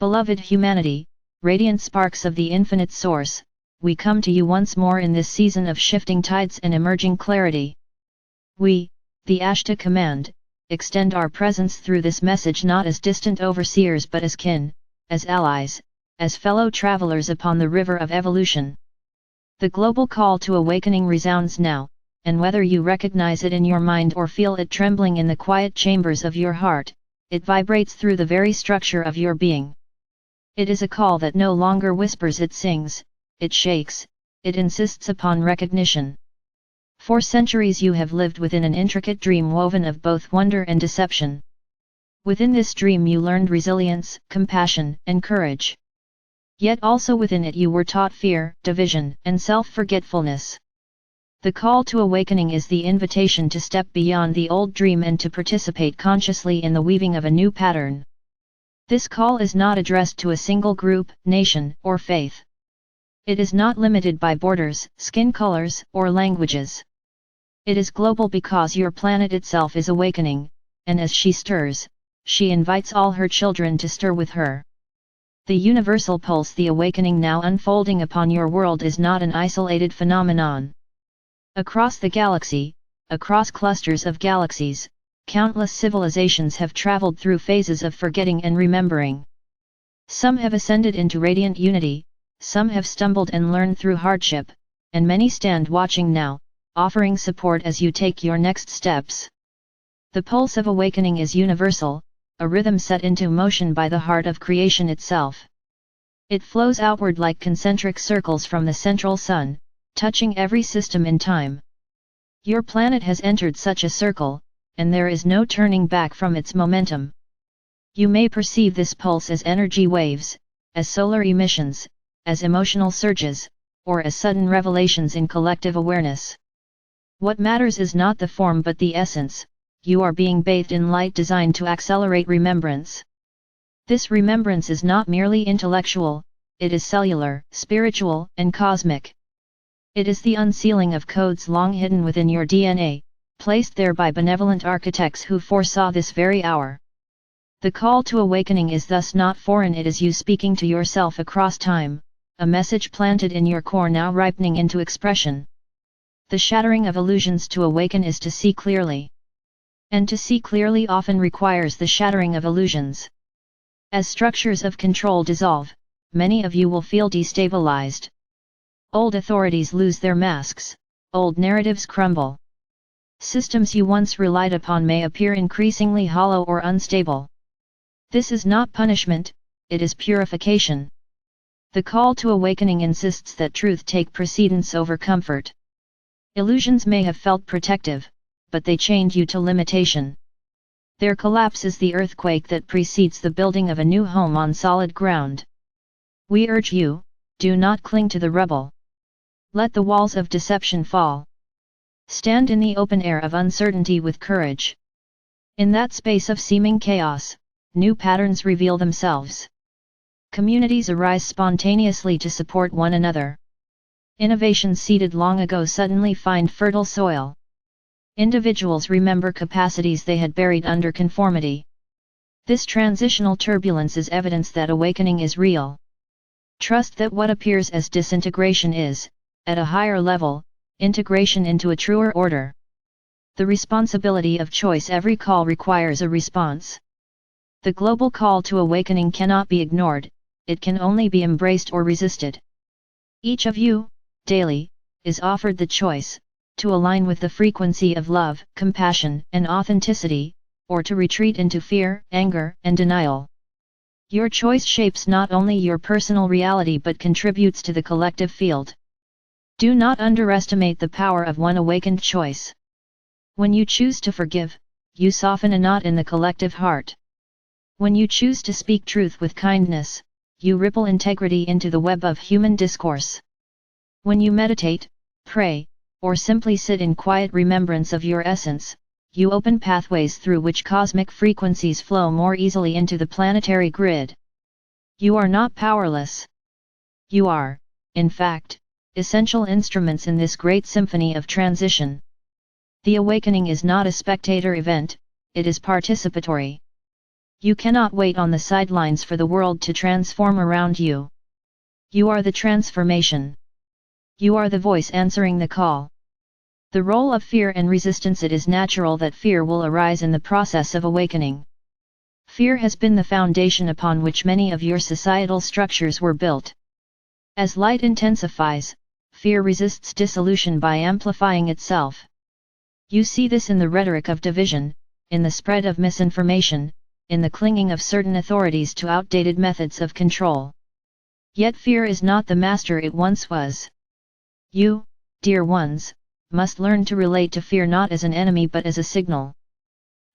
Beloved humanity, radiant sparks of the infinite source, we come to you once more in this season of shifting tides and emerging clarity. We, the Ashtar Command, extend our presence through this message not as distant overseers but as kin, as allies, as fellow travelers upon the river of evolution. The global call to awakening resounds now, and whether you recognize it in your mind or feel it trembling in the quiet chambers of your heart, it vibrates through the very structure of your being. It is a call that no longer whispers, it sings, it shakes, it insists upon recognition. For centuries you have lived within an intricate dream woven of both wonder and deception. Within this dream you learned resilience, compassion, and courage. Yet also within it you were taught fear, division, and self-forgetfulness. The call to awakening is the invitation to step beyond the old dream and to participate consciously in the weaving of a new pattern. This call is not addressed to a single group, nation, or faith. It is not limited by borders, skin colors, or languages. It is global because your planet itself is awakening, and as she stirs, she invites all her children to stir with her. The universal pulse, the awakening now unfolding upon your world, is not an isolated phenomenon. Across the galaxy, across clusters of galaxies, countless civilizations have traveled through phases of forgetting and remembering. Some have ascended into radiant unity, some have stumbled and learned through hardship, and many stand watching now, offering support as you take your next steps. The pulse of awakening is universal, a rhythm set into motion by the heart of creation itself. It flows outward like concentric circles from the central sun, touching every system in time. Your planet has entered such a circle, and there is no turning back from its momentum. You may perceive this pulse as energy waves, as solar emissions, as emotional surges, or as sudden revelations in collective awareness. What matters is not the form but the essence. You are being bathed in light designed to accelerate remembrance. This remembrance is not merely intellectual, it is cellular, spiritual, and cosmic. It is the unsealing of codes long hidden within your DNA, placed there by benevolent architects who foresaw this very hour. The call to awakening is thus not foreign, it is you speaking to yourself across time, a message planted in your core now ripening into expression. The shattering of illusions. To awaken is to see clearly. And to see clearly often requires the shattering of illusions. As structures of control dissolve, many of you will feel destabilized. Old authorities lose their masks, old narratives crumble. Systems you once relied upon may appear increasingly hollow or unstable. This is not punishment, it is purification. The call to awakening insists that truth take precedence over comfort. Illusions may have felt protective, but they chained you to limitation. Their collapse is the earthquake that precedes the building of a new home on solid ground. We urge you, do not cling to the rubble. Let the walls of deception fall. Stand in the open air of uncertainty with courage. In that space of seeming chaos, new patterns reveal themselves. Communities arise spontaneously to support one another. Innovations seeded long ago suddenly find fertile soil. Individuals remember capacities they had buried under conformity. This transitional turbulence is evidence that awakening is real. Trust that what appears as disintegration is, at a higher level, integration into a truer order. The responsibility of choice. Every call requires a response. The global call to awakening cannot be ignored, it can only be embraced or resisted. Each of you, daily, is offered the choice, to align with the frequency of love, compassion, and authenticity, or to retreat into fear, anger, and denial. Your choice shapes not only your personal reality but contributes to the collective field. Do not underestimate the power of one awakened choice. When you choose to forgive, you soften a knot in the collective heart. When you choose to speak truth with kindness, you ripple integrity into the web of human discourse. When you meditate, pray, or simply sit in quiet remembrance of your essence, you open pathways through which cosmic frequencies flow more easily into the planetary grid. You are not powerless. You are, in fact, essential instruments in this great symphony of transition. The awakening is not a spectator event, it is participatory. You cannot wait on the sidelines for the world to transform around you. You are the transformation. You are the voice answering the call. The role of fear and resistance. It is natural that fear will arise in the process of awakening. Fear has been the foundation upon which many of your societal structures were built. As light intensifies, fear resists dissolution by amplifying itself. You see this in the rhetoric of division, in the spread of misinformation, in the clinging of certain authorities to outdated methods of control. Yet fear is not the master it once was. You, dear ones, must learn to relate to fear not as an enemy but as a signal.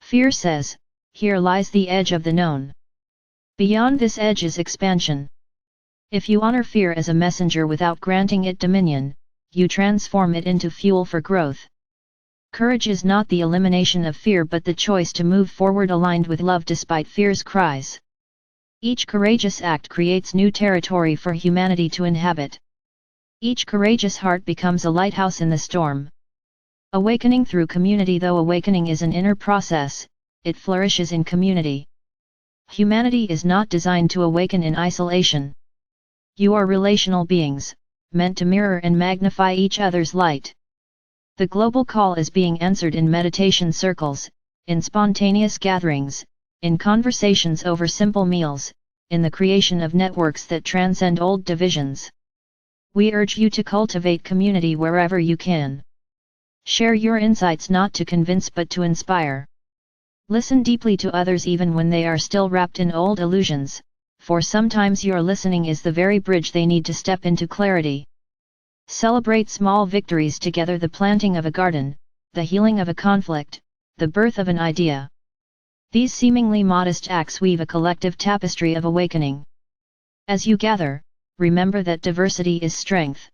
Fear says, here lies the edge of the known. Beyond this edge is expansion. If you honor fear as a messenger without granting it dominion, you transform it into fuel for growth. Courage is not the elimination of fear but the choice to move forward aligned with love despite fear's cries. Each courageous act creates new territory for humanity to inhabit. Each courageous heart becomes a lighthouse in the storm. Awakening through community. Though awakening is an inner process, it flourishes in community. Humanity is not designed to awaken in isolation. You are relational beings, meant to mirror and magnify each other's light. The global call is being answered in meditation circles, in spontaneous gatherings, in conversations over simple meals, in the creation of networks that transcend old divisions. We urge you to cultivate community wherever you can. Share your insights not to convince but to inspire. Listen deeply to others even when they are still wrapped in old illusions, for sometimes your listening is the very bridge they need to step into clarity. Celebrate small victories together: the planting of a garden, the healing of a conflict, the birth of an idea. These seemingly modest acts weave a collective tapestry of awakening. As you gather, remember that diversity is strength.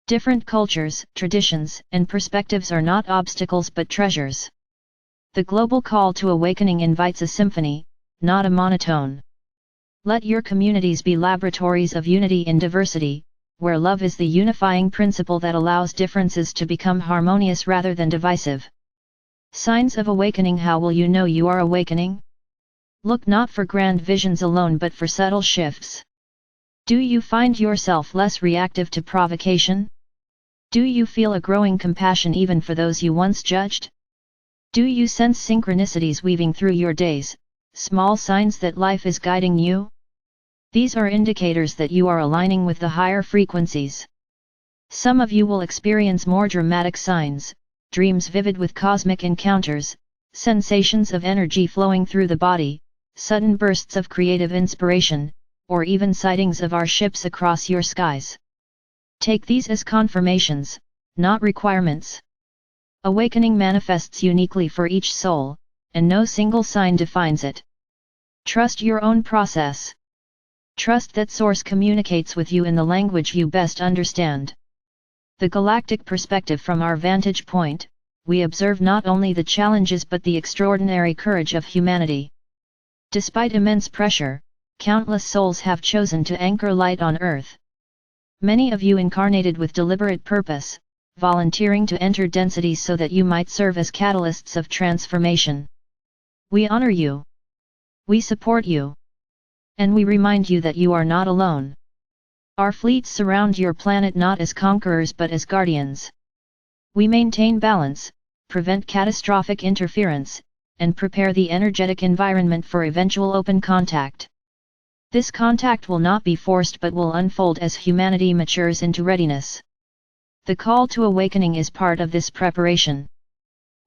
Different cultures, traditions, and perspectives are not obstacles but treasures. The global call to awakening invites a symphony, not a monotone. Let your communities be laboratories of unity in diversity, where love is the unifying principle that allows differences to become harmonious rather than divisive. Signs of awakening. How will you know you are awakening? Look not for grand visions alone but for subtle shifts. Do you find yourself less reactive to provocation? Do you feel a growing compassion even for those you once judged? Do you sense synchronicities weaving through your days, small signs that life is guiding you? These are indicators that you are aligning with the higher frequencies. Some of you will experience more dramatic signs, dreams vivid with cosmic encounters, sensations of energy flowing through the body, sudden bursts of creative inspiration, or even sightings of our ships across your skies. Take these as confirmations, not requirements. Awakening manifests uniquely for each soul, and no single sign defines it. Trust your own process. Trust that Source communicates with you in the language you best understand. The galactic perspective. From our vantage point, we observe not only the challenges but the extraordinary courage of humanity. Despite immense pressure, countless souls have chosen to anchor light on Earth. Many of you incarnated with deliberate purpose, volunteering to enter densities so that you might serve as catalysts of transformation. We honor you. We support you. And we remind you that you are not alone. Our fleets surround your planet not as conquerors but as guardians. We maintain balance, prevent catastrophic interference, and prepare the energetic environment for eventual open contact. This contact will not be forced but will unfold as humanity matures into readiness. The call to awakening is part of this preparation.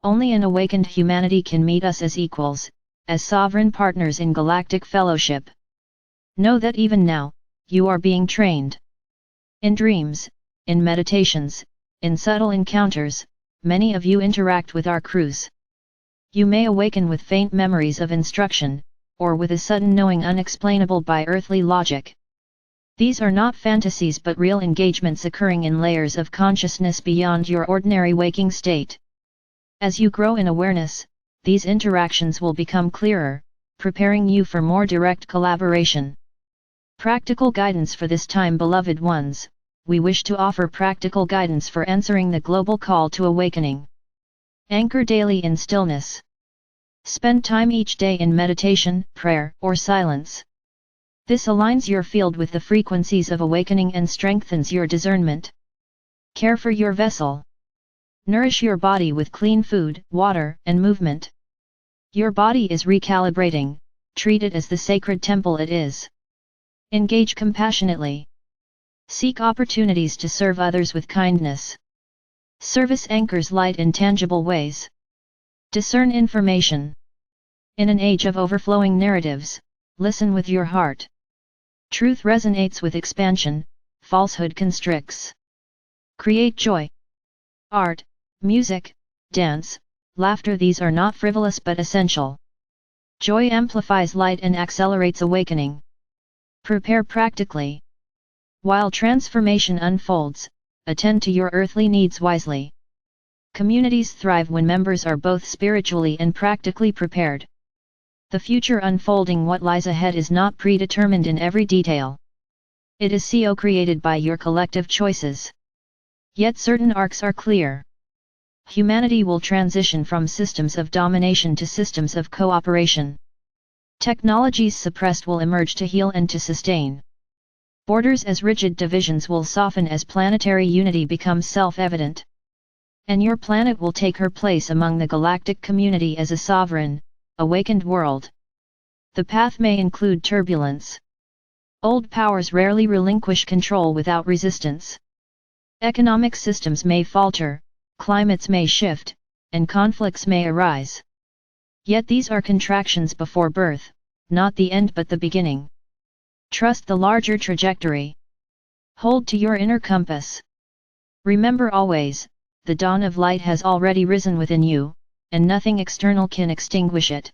Only an awakened humanity can meet us as equals, as sovereign partners in galactic fellowship. Know that even now, you are being trained. In dreams, in meditations, in subtle encounters, many of you interact with our crews. You may awaken with faint memories of instruction, or with a sudden knowing unexplainable by earthly logic. These are not fantasies but real engagements occurring in layers of consciousness beyond your ordinary waking state. As you grow in awareness, these interactions will become clearer, preparing you for more direct collaboration. Practical guidance for this time. Beloved ones, we wish to offer practical guidance for answering the global call to awakening. Anchor daily in stillness. Spend time each day in meditation, prayer, or silence. This aligns your field with the frequencies of awakening and strengthens your discernment. Care for your vessel. Nourish your body with clean food, water, and movement. Your body is recalibrating, treat it as the sacred temple it is. Engage compassionately. Seek opportunities to serve others with kindness. Service anchors light in tangible ways. Discern information. In an age of overflowing narratives, listen with your heart. Truth resonates with expansion, falsehood constricts. Create joy. Art, music, dance, laughter, these are not frivolous but essential. Joy amplifies light and accelerates awakening. Prepare practically. While transformation unfolds, attend to your earthly needs wisely. Communities thrive when members are both spiritually and practically prepared. The future unfolding, what lies ahead, is not predetermined in every detail. It is co-created by your collective choices. Yet certain arcs are clear. Humanity will transition from systems of domination to systems of cooperation. Technologies suppressed will emerge to heal and to sustain. Borders as rigid divisions will soften as planetary unity becomes self-evident. And your planet will take her place among the galactic community as a sovereign, awakened world. The path may include turbulence. Old powers rarely relinquish control without resistance. Economic systems may falter, climates may shift, and conflicts may arise. Yet these are contractions before birth, not the end but the beginning. Trust the larger trajectory. Hold to your inner compass. Remember always, the dawn of light has already risen within you, and nothing external can extinguish it.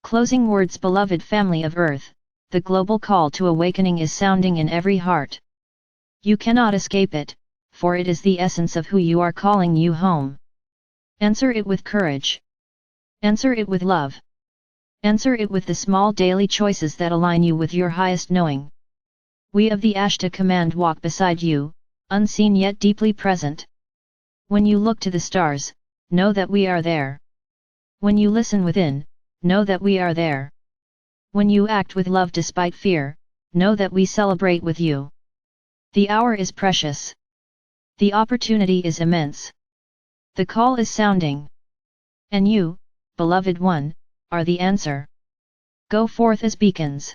Closing words. Beloved family of Earth, the global call to awakening is sounding in every heart. You cannot escape it, for it is the essence of who you are, calling you home. Answer it with courage. Answer it with love. Answer it with the small daily choices that align you with your highest knowing. We of the Ashtar command walk beside you, unseen yet deeply present. When you look to the stars, know that we are there. When you listen within, know that we are there. When you act with love despite fear, know that we celebrate with you. The hour is precious. The opportunity is immense. The call is sounding. And you, beloved one, are the answer. Go forth as beacons.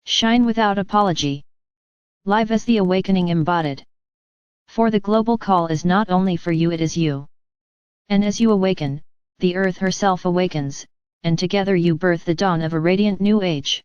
Shine without apology. Live as the awakening embodied. For the global call is not only for you, it is you. And as you awaken, the earth herself awakens, and together you birth the dawn of a radiant new age.